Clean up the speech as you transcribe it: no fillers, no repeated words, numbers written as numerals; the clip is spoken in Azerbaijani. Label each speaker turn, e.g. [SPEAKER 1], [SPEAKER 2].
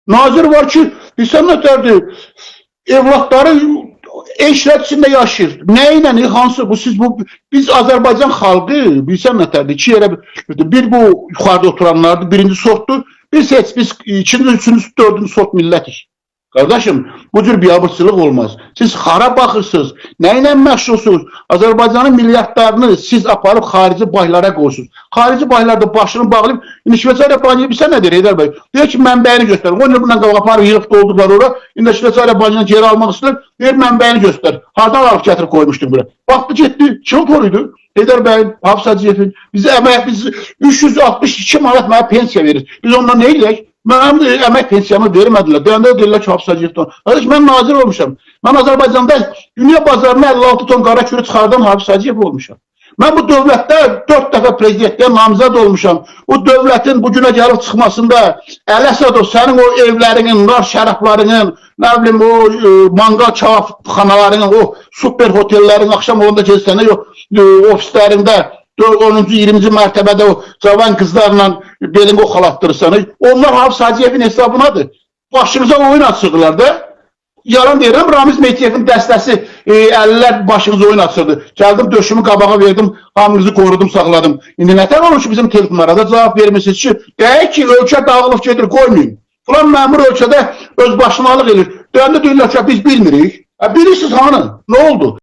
[SPEAKER 1] Nazir var ki, bilsən nətərdir, evlatları eşrət içində yaşayır. Nə ilə, hansı, biz Azərbaycan xalqı, bilsən nətərdir, iki yerə, bir bu yuxarıda oturanlardır, birinci sortdur, biz ikinci, üçüncü, dördüncü sort millətik. Qardaşım, bu cür biabırçılıq olmaz. Siz xara baxırsınız, nə ilə məşğulsunuz? Azərbaycanın milyardlarını siz aparıb xarici baylara qoyursunuz. Xarici baylarda başını bağlayıb, Şveysariya bankı bilsə nədir, Heydər bəy? Deyir ki, mənbəyini göstər. 10 il bundan qabaq aparıb yığıb doldular ora, indi Şveysariya bankından geri almaq istəyir, deyir mənbəyini göstər. Hardan alıb gətirib qoymuşdun bura? Vaxtı getdi, kim koruydu? Heydər bəyin, Hafız Hacıyevin, biz 362 manat mənə pensiya verir. Biz ondan nə eləyək? Mənim əmək pensiyamı vermədilər. Deyəndə deyirlər ki, Hafız Hacıyevdən. Qardaş, mən nazir olmuşam. Mən Azərbaycanda dünya bazarına 56 ton qara kürü çıxardan Hafız Hacıyev olmuşam. Mən bu dövlətdə 4 dəfə prezidentliyə namizəd olmuşam. Bu dövlətin bu günə gəlib çıxmasında Əl-Əsədov sənin o evlərinin, nar şərəflərinin, nə bilim o mangal kebabxanalarının, o super hotellərin axşam olanda gəlsənə ofislərində 10-cu, 20-ci mərtəbədə o cavan qızlarla belini oxalatdırırsanız, onlar Hafız Hacıyevin hesabınadır. Başımıza oyun açırdılar da. Yalan deyirəm, Ramiz Mehdiyevin dəstəsi 50'lər başımıza oyun açırdı. Gəldim, döşümü qabağa verdim, hamınızı qorudum, saxladım. İndi nətər olur ki, bizim telefonlara da cavab vermişsiniz ki, deyək ki, ölkə dağılıb gedir, qoymayın. Falan məmur ölkədə öz başınalıq edir. Döndü deyirlər ki, biz bilmirik. Bilirsiniz hanı? Nə oldu?